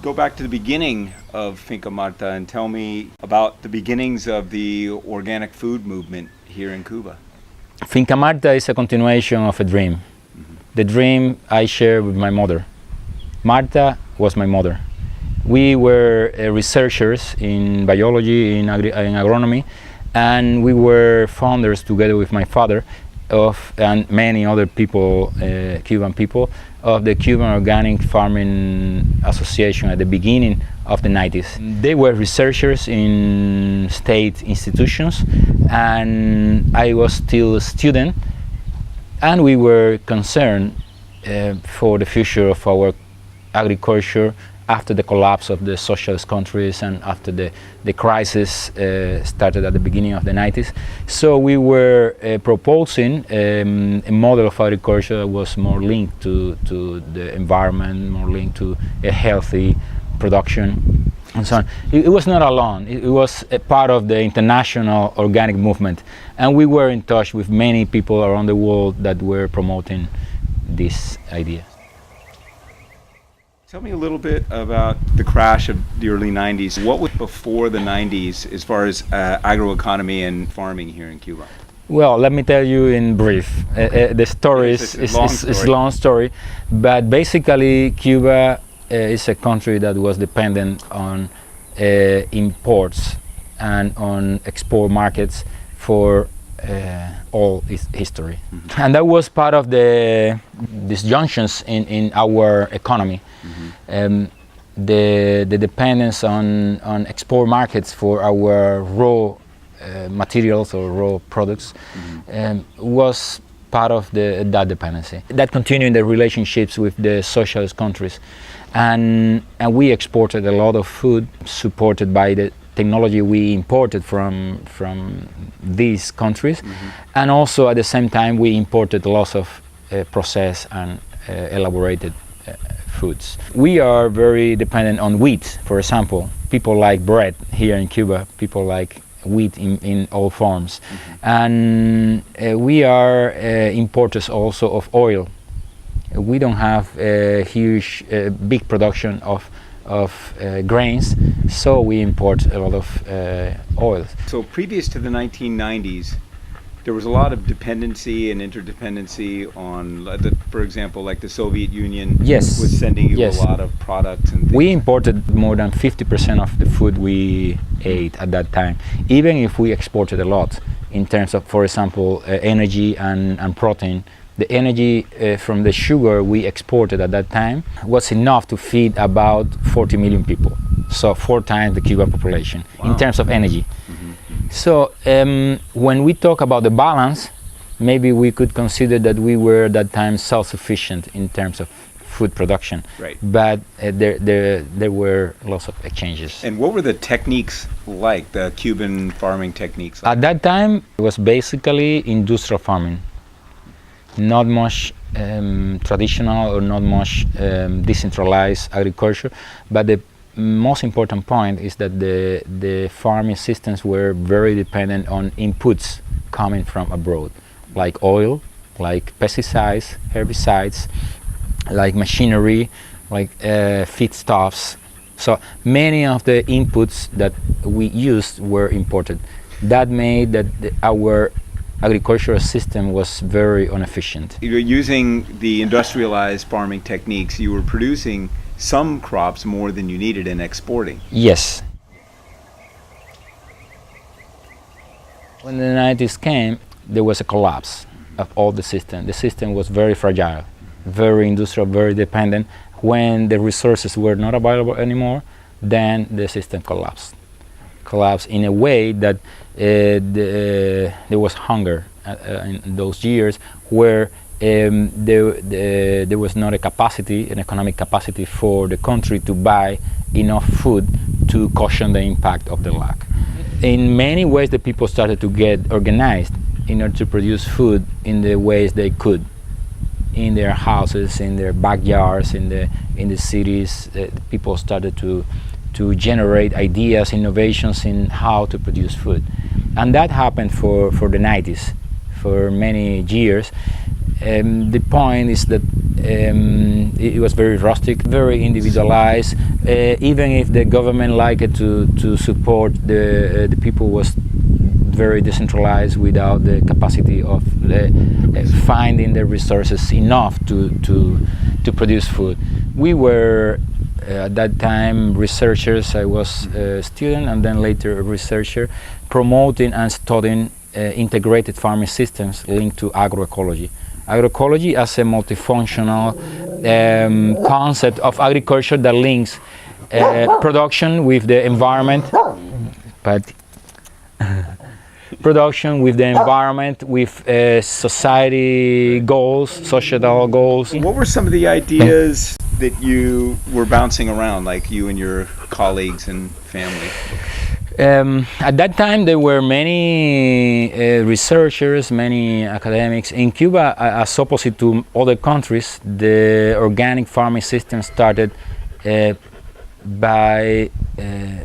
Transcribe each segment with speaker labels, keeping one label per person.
Speaker 1: go back to the beginning of Finca Marta and tell me about the beginnings of the organic food movement here in Cuba.
Speaker 2: Finca Marta is a continuation of a dream. The dream I shared with my mother. Marta was my mother. We were researchers in biology, in agronomy, and we were founders together with my father and many other people, Cuban people, of the Cuban Organic Farming Association at the beginning of the 90s. They were researchers in state institutions, and I was still a student, and we were concerned for the future of our agriculture after the collapse of the socialist countries and after the crisis started at the beginning of the 90s. So we were proposing a model of agriculture that was more linked to the environment, more linked to a healthy production and so on. It was not alone, it was a part of the international organic movement, and we were in touch with many people around the world that were promoting this idea.
Speaker 1: Tell me a little bit about the crash of the early 90s. What was before the 90s as far as agroeconomy and farming here in Cuba?
Speaker 2: Well, let me tell you in brief. The story is a long story, but basically Cuba is a country that was dependent on imports and on export markets for all its history. Mm-hmm. And that was part of the disjunctions in our economy. Mm-hmm. The dependence on export markets for our raw materials or raw products was part of that dependency. That continued in the relationships with the socialist countries, and we exported a lot of food supported by the technology we imported from these countries, and also at the same time we imported lots of processed and elaborated foods. We are very dependent on wheat, for example. People like bread here in Cuba, people like wheat in all forms. And we are importers also of oil. We don't have a huge, big production of grains, so we import a lot of oil.
Speaker 1: So previous to the 1990s, there was a lot of dependency and interdependency on, for example, like the Soviet Union was sending you a lot of products and things.
Speaker 2: We imported more than 50% of the food we ate at that time, even if we exported a lot in terms of, for example, energy and protein. The energy from the sugar we exported at that time was enough to feed about 40 million people, so 4 times the Cuban population in terms of energy. So when we talk about the balance, maybe we could consider that we were at that time self-sufficient in terms of food production.
Speaker 1: Right.
Speaker 2: But there were lots of exchanges.
Speaker 1: And what were the techniques like, the Cuban farming techniques like?
Speaker 2: At that time, it was basically industrial farming. Not much traditional or not much decentralized agriculture, but the most important point is that the farming systems were very dependent on inputs coming from abroad, like oil, like pesticides, herbicides, like machinery, like feedstuffs. So many of the inputs that we used were imported. That made that our agricultural system was very inefficient.
Speaker 1: You were using the industrialized farming techniques. You were producing some crops more than you needed and exporting.
Speaker 2: Yes. When the 90s came, there was a collapse of all the system. The system was very fragile, very industrial, very dependent. When the resources were not available anymore, then the system collapsed in a way that there was hunger in those years, where there was not an economic capacity for the country to buy enough food to cushion the impact of the lack. In many ways, the people started to get organized in order to produce food in the ways they could, in their houses, in their backyards, in the cities. People started to generate ideas, innovations in how to produce food. And that happened for the 90s. For many years, The point is that it was very rustic, very individualized. Even if the government liked to support the people, was very decentralized without the capacity of finding the resources enough to produce food. We were at that time researchers. I was a student and then later a researcher, promoting and studying integrated farming systems linked to agroecology. Agroecology as a multifunctional concept of agriculture that links production with the environment, but production with the environment, with society goals, societal goals.
Speaker 1: What were some of the ideas that you were bouncing around, like you and your colleagues and family?
Speaker 2: At that time, there were many researchers, many academics. In Cuba, as opposite to other countries, the organic farming system started by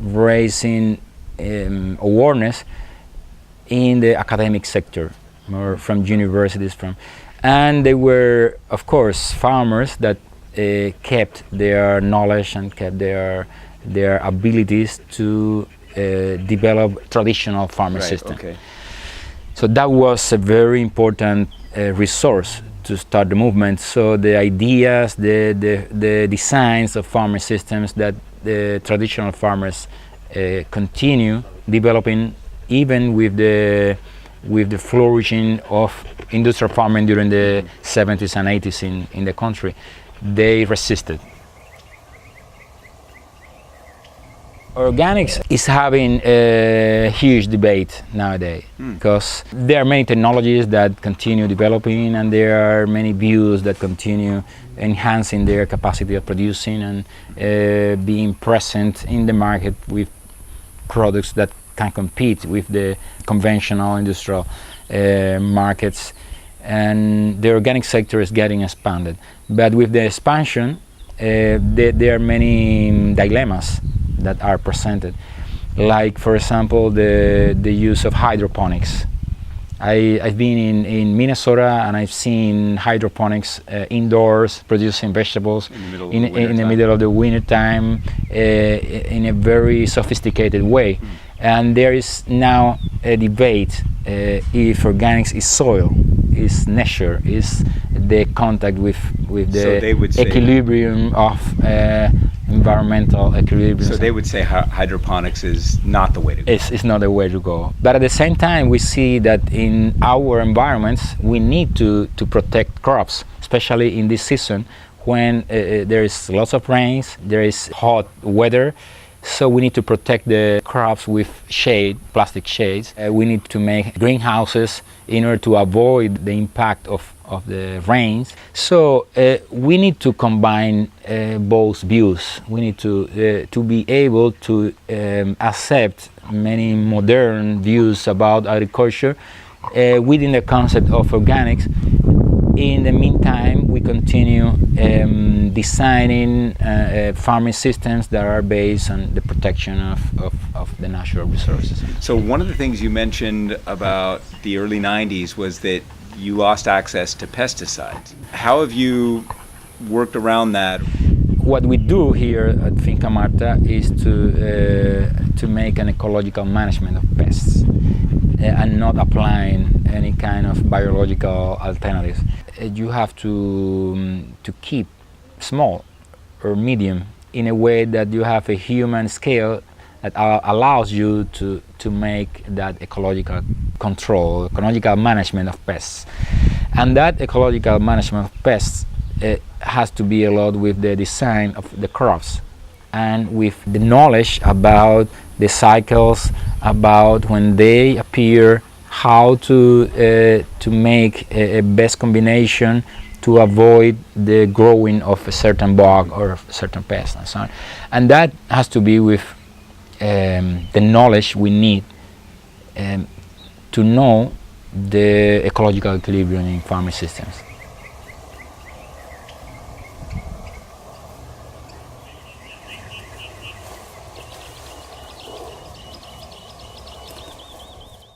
Speaker 2: raising awareness in the academic sector, or from universities, and they were, of course, farmers that kept their knowledge and kept their abilities to develop traditional farming system.
Speaker 1: Okay.
Speaker 2: So that was a very important resource to start the movement. So the ideas, the designs of farming systems that the traditional farmers continue developing, even with the flourishing of industrial farming during the 70s and 80s in the country, they resisted. Organics is having a huge debate nowadays because there are many technologies that continue developing, and there are many views that continue enhancing their capacity of producing and being present in the market with products that can compete with the conventional industrial markets, and the organic sector is getting expanded. But with the expansion, there are many dilemmas that are presented, like, for example, the use of hydroponics. I've been in Minnesota, and I've seen hydroponics indoors producing vegetables in the middle of the winter time in a very sophisticated way. And there is now a debate if organics is soil, is nature, is the contact with the equilibrium of environmental equilibrium.
Speaker 1: So they would say hydroponics is not the way to go.
Speaker 2: It's not the way to go. But at the same time, we see that in our environments, we need to protect crops, especially in this season when there is lots of rains, there is hot weather. So we need to protect the crops with shade, plastic shades. We need to make greenhouses in order to avoid the impact of the rains. So we need to combine both views. We need to be able to accept many modern views about agriculture within the concept of organics. In the meantime, we continue designing farming systems that are based on the protection of the natural resources.
Speaker 1: So one of the things you mentioned about the early 90s was that you lost access to pesticides. How have you worked around that?
Speaker 2: What we do here at Finca Marta is to make an ecological management of pests and not applying any kind of biological alternatives. You have to keep small or medium in a way that you have a human scale that allows you to make that ecological control, ecological management of pests. And that ecological management of pests has to be allowed with the design of the crops and with the knowledge about the cycles, about when they appear, how to make a best combination to avoid the growing of a certain bug or a certain pest and so on. And that has to be with the knowledge we need to know the ecological equilibrium in farming systems.